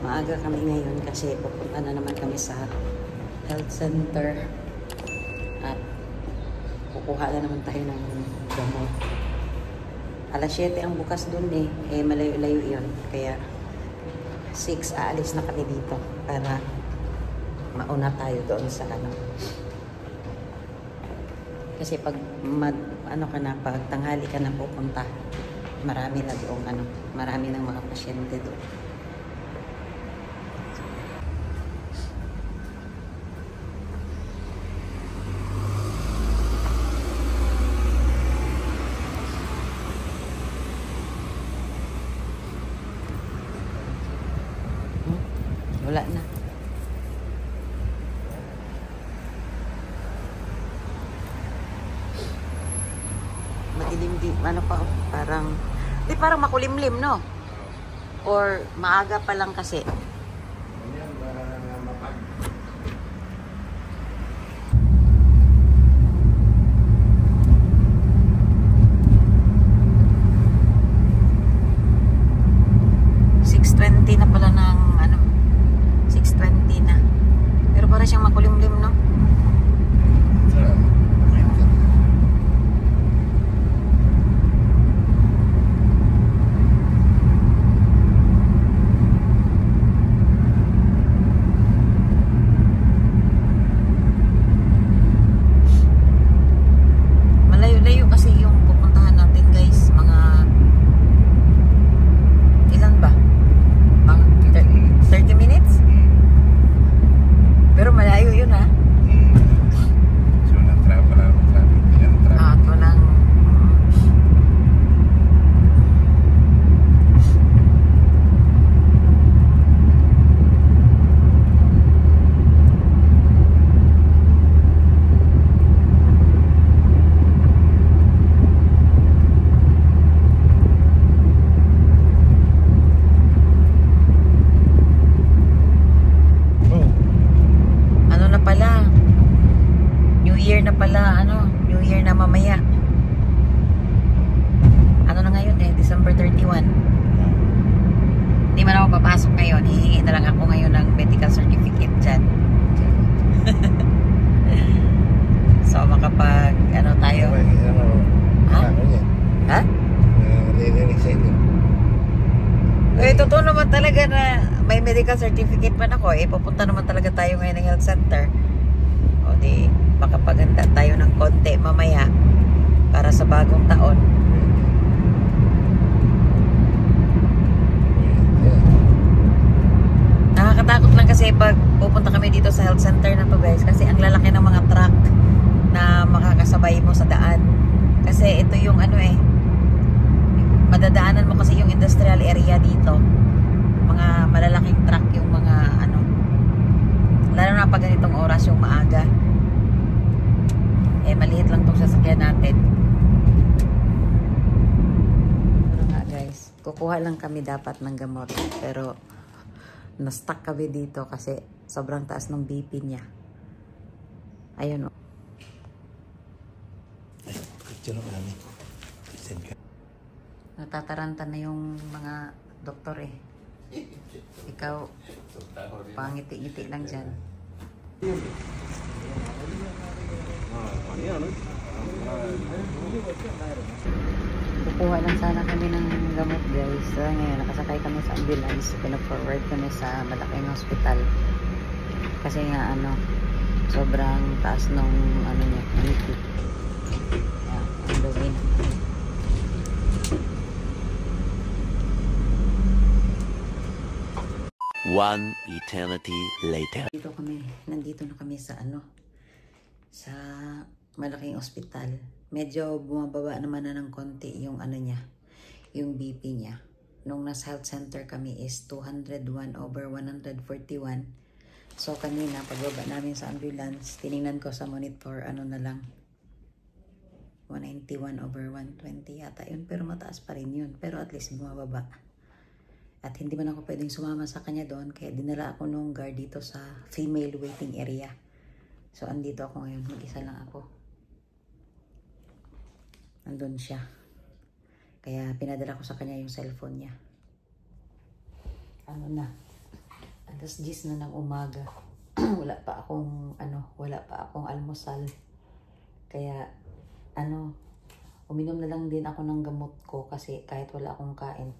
Maaga kami ngayon kasi pupunta na naman kami sa health center at kukuha na naman tayo ng gamot. Alas 7 ang bukas dun eh malayo-layo yun. Kaya 6 aalis na kami dito para mauna tayo doon sa ano. Kasi pag pag tanghali ka na pupunta, marami na doon marami ng mga pasyente doon. Wala na. Madilim din. Ano pa? Parang makulimlim, no? Or maaga pa lang kasi. Siyang makulimlim, no? Malayo-layo kasi yung pupuntahan natin, guys. Mga ilan ba? Mga 30 minutes? Pero malayo yun, ha? So, wala namang traffic. At walang... New Year na mamaya. Ano na ngayon December 31. Hindi man ako papasok ngayon. Hihingi na lang ako ngayon ng medical certificate dyan. So makapag tayo. Ha? Ha? Totoo naman talaga na may medical certificate man ako. Pupunta naman talaga tayo ngayon ng health center. O di makapaganda tayo ng konti mamaya para sa bagong taon. Nakakatakot lang kasi pag pupunta kami dito sa health center na to, guys, kasi ang lalaki ng mga truck na makakasabay mo sa daan. Kasi ito yung madadaanan mo kasi yung industrial area dito. Mga malalaking truck yung mga lalo na pag ganitong oras yung maaga. Maliit lang tong sasakyan natin. Ano nga, guys, kukuha lang kami dapat ng gamot, pero na-stuck kami dito kasi sobrang taas ng BP niya. Ayun, natataranta na yung mga doktor Ikaw pangiti-ngiti lang dyan. Kukuha lang sana kami ng gamot, guys. So, ngayon nakasakay kami sa ambulance. Pinag-forward kami sa malaking hospital kasi nga sobrang taas nung niya, BP. Ang gawin. One eternity later. Nandito na kami sa sa malaking ospital. Medyo bumababa naman na ng konti yung niya, yung BP niya. Nung nasa health center kami is 201/141. So kanina pagbaba namin sa ambulance, tiningnan ko sa monitor, na lang 191/120 yata yun, pero mataas pa rin yun. Pero at least bumababa. At hindi man ako pwedeng sumama sa kanya doon, kaya dinala ako nung guard dito sa female waiting area. So andito ako ngayon, mag-isa lang ako. Andun siya. Kaya pinadala ko sa kanya yung cellphone niya. 10:00 na ng umaga. wala pa akong almusal. Kaya uminom na lang din ako ng gamot ko kasi kahit wala akong kain.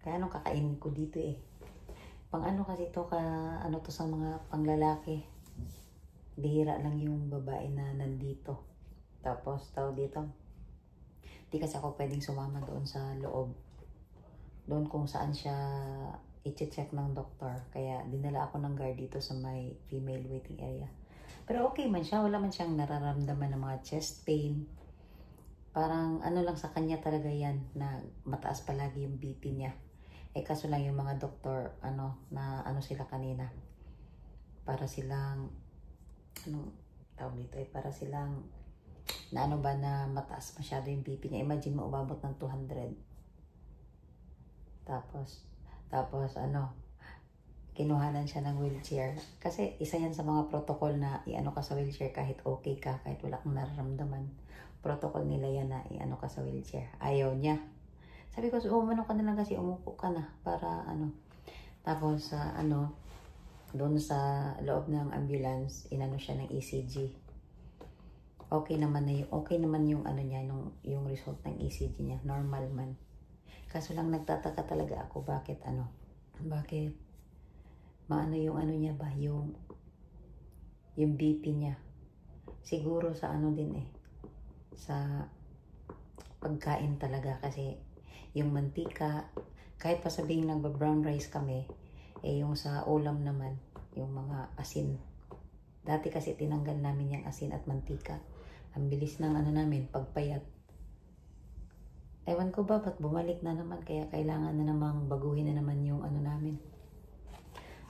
Kaya anong kakainin ko dito eh. Pang kasi to to sa mga panglalaki. Bihira lang yung babae na nandito. Tapos dito. Di kasi ako pwedeng sumama doon sa loob. Doon kung saan siya i-check ng doktor. Kaya dinala ako ng guard dito sa may female waiting area. Pero okay man siya. Wala man siyang nararamdaman ng mga chest pain. Parang lang sa kanya talaga yan na mataas palagi yung BP niya. Kaso lang yung mga doktor, sila kanina. Para silang, tawag dito para silang, na mataas masyado yung BP niya. Imagine mo, umabot ng 200. Tapos, kinuhanan siya ng wheelchair. Kasi isa yan sa mga protocol na ka sa wheelchair kahit okay ka, kahit wala kang nararamdaman. Protocol nila yan na ka sa wheelchair. Ayaw niya. Sabi ko, umano ka na lang kasi umupo ka na para Tapos doon sa loob ng ambulance, siya ng ECG. Okay naman yung niya, yung result ng ECG niya, normal man. Kaso lang nagtataka talaga ako bakit yung niya ba, yung BP niya. Siguro sa din sa pagkain talaga kasi yung mantika, kahit pa sabihin nagba-brown rice kami, yung sa ulam naman, yung mga asin. Dati kasi tinanggal namin yung asin at mantika. Ang bilis ng namin, pagpayat. Ewan ko ba, ba't bumalik na naman, kaya kailangan na namang baguhin na naman yung namin.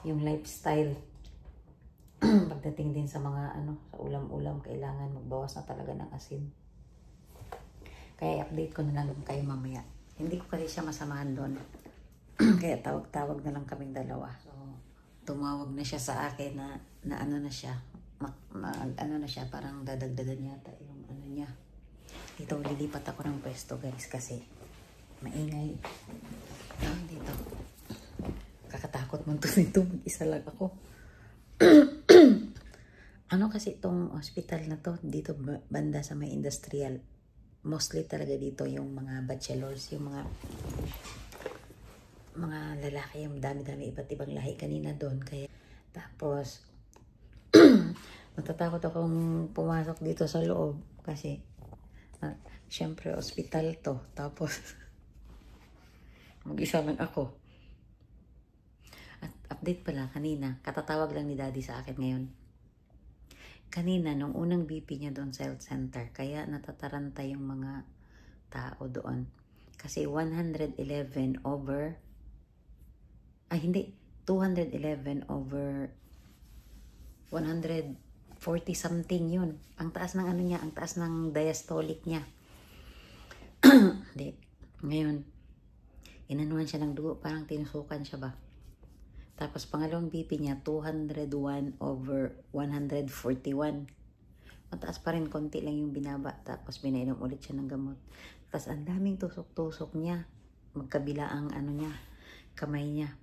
Yung lifestyle. Pagdating din sa mga sa ulam-ulam, kailangan magbawas na talaga ng asin. Kaya update ko na lang kayo mamaya. Hindi ko kasi siya masamahan doon. Kaya tawag-tawag na lang kaming dalawa. So, tumawag na siya sa akin na na siya. Na siya, parang dadagdagan yata yung niya. Dito, lilipat ako ng pwesto guys kasi maingay. Dito. Kakatakot man to nito. Mag-isa lang ako. Kasi itong hospital na to, dito banda sa may industrial. Mostly talaga dito yung mga bachelors, yung mga lalaki, yung dami-dami iba't ibang lahi kanina doon. Kaya tapos natatakot akong pumasok dito sa loob kasi syempre hospital to. Tapos mag-isa lang ako. At update pala kanina, katatawag lang ni Daddy sa akin ngayon. Kanina, nung unang BP niya doon sa health center, kaya natataranta yung mga tao doon. Kasi 211 over 140 something yun. Ang taas ng niya, ang taas ng diastolic niya. Hindi. Ngayon, inanuhan siya ng dugo, parang tinusukan siya ba? Tapos pangalawang BP niya, 201 over 141. Mataas pa rin, konti lang yung binaba. Tapos binainom ulit siya ng gamot. Tapos ang daming tusok-tusok niya. Magkabila ang niya, kamay niya.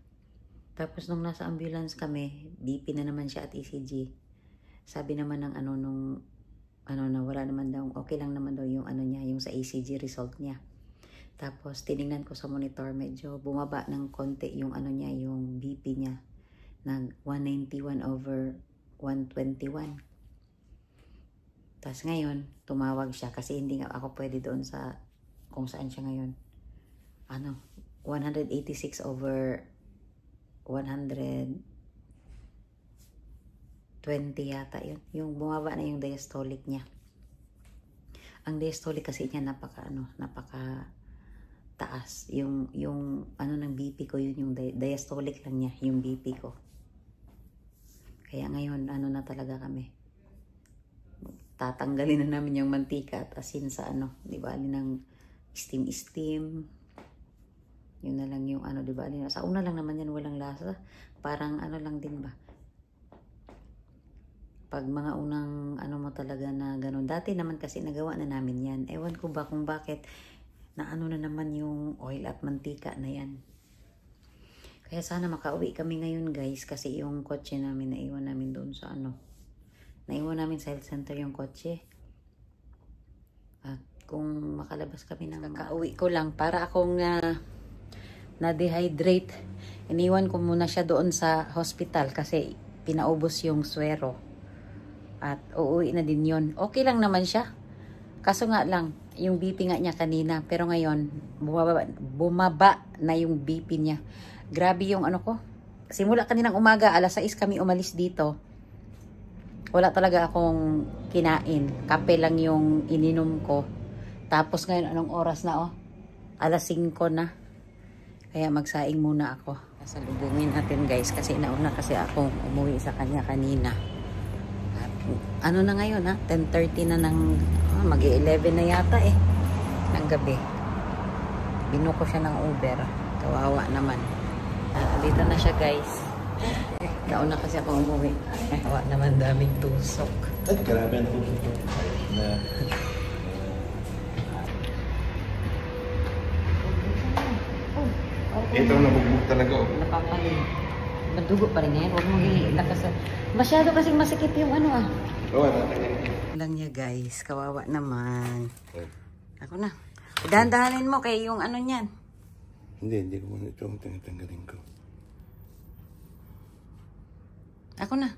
Tapos nung nasa ambulance kami, BP na naman siya at ECG. Sabi naman ng na wala naman daw, okay lang naman daw yung niya, yung sa ECG result niya. Tapos, tinignan ko sa monitor, medyo bumaba ng konti yung niya, yung BP niya. Nag 191 over 121. Tapos ngayon, tumawag siya kasi hindi nga ako pwede doon sa kung saan siya ngayon. 186 over 120 yata yun. Yung bumaba na yung diastolic niya. Ang diastolic kasi niya napaka taas. Yung ng BP ko, yun yung diastolic lang niya, yung BP ko. Kaya ngayon, na talaga kami. Tatanggalin na namin yung mantika at asin sa di ba, ng steam. Yun na lang yung di ba, sa una lang naman yan, walang lasa. Parang lang din ba. Pag mga unang mo talaga na ganun. Dati naman kasi nagawa na namin yan. Ewan ko ba kung bakit na naman yung oil at mantika na yan. Kaya sana makauwi kami ngayon guys kasi yung kotse namin naiwan namin doon sa ano. Naiwan namin sa health center yung kotse. At kung makalabas kami ng kakauwi ko lang para akong na-dehydrate. Iniwan ko muna siya doon sa hospital kasi pinaubos yung swero. At uuwi na din yon. Okay lang naman siya. Kaso nga lang, yung BP nga niya kanina. Pero ngayon, bumaba na yung BP niya. Grabe yung ano ko. Simula kaninang umaga, alas 6 kami umalis dito. Wala talaga akong kinain. Kape lang yung ininom ko. Tapos ngayon, anong oras na Alas 5 na. Kaya magsaing muna ako. Sasalubungin natin guys kasi nauna kasi akong umuwi sa kanya kanina. At ano na ngayon 10:30 na ng mag-11 na yata ng gabi. Binuko siya ng Uber. Kawawa naman. Dito na siya guys. Nauna kasi ako umuwi. Kawawa naman, daming tusok. Ay, grabe ang tusok na ito nabugbog talaga Napapahin. Madugo pa rin yan. Huwag mong ilakas. Masyado kasing masikip yung ano Oo, lang niya guys. Kawawa naman. Ako na. Dahan-dahanin mo kay yung ano niyan. Hindi ko muna ito ang tanggalin ko. Ako na.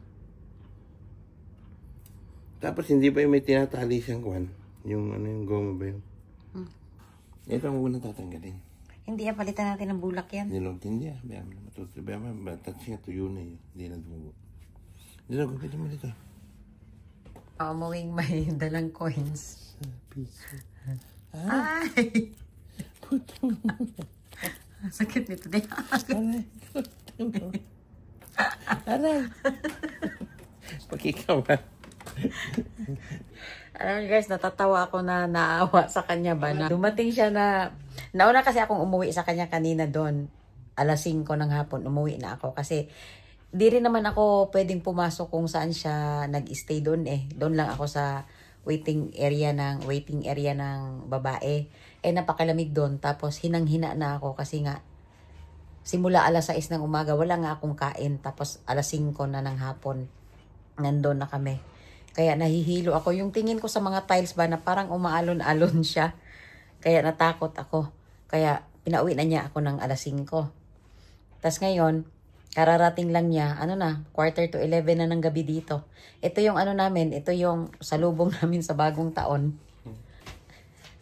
Tapos hindi pa yung may tinatali siyang kwan? Yung ano yung goma ba yun? Ito ang muna tatanggalin. Hindi palitan natin ng bulak yan. Nilog hindi Bayam na matuto. Bayam na batat siya tuyo na yun. Hindi na dumugo. Hindi na gagawin mo dito. Umuwing may dalang coins. Piso. Ay! Putong. Sakit nito din. Aray. Pagkikawa. Alam niyo guys, natatawa ako na naawa sa kanya ba na dumating siya nauna kasi akong umuwi sa kanya kanina doon. Alas 5 ng hapon, umuwi na ako kasi di rin naman ako pwedeng pumasok kung saan siya nag-stay doon Doon lang ako sa waiting area ng babae. Napakalamig doon. Tapos hinang-hina na ako kasi nga simula alas 6 ng umaga, wala nga akong kain. Tapos alas 5 na ng hapon, nandun na kami. Kaya nahihilo ako. Yung tingin ko sa mga tiles ba na parang umaalon-alon siya. Kaya natakot ako. Kaya pinauwi na niya ako ng alas 5. Tapos ngayon, kararating lang niya, 11:45 na ng gabi dito. Ito yung namin, ito yung salubong namin sa bagong taon.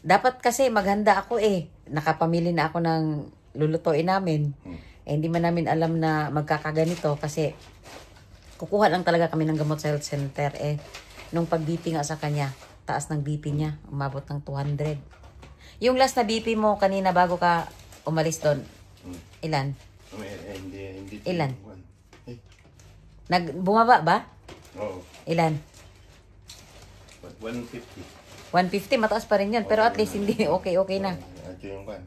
Dapat kasi maghanda ako Nakapamili na ako ng lulutuin namin. Hindi man namin alam na magkakaganito kasi kukuha lang talaga kami ng gamot sa health center Nung pag-BP nga sa kanya, taas ng BP niya, umabot ng 200. Yung last na BP mo kanina bago ka umalis doon, ilan? Hindi. Ilan? Bumaba ba? Oo. Ilan? 150. 150, mataas pa rin yun. Pero at least hindi, okay na. Ito yung kwan.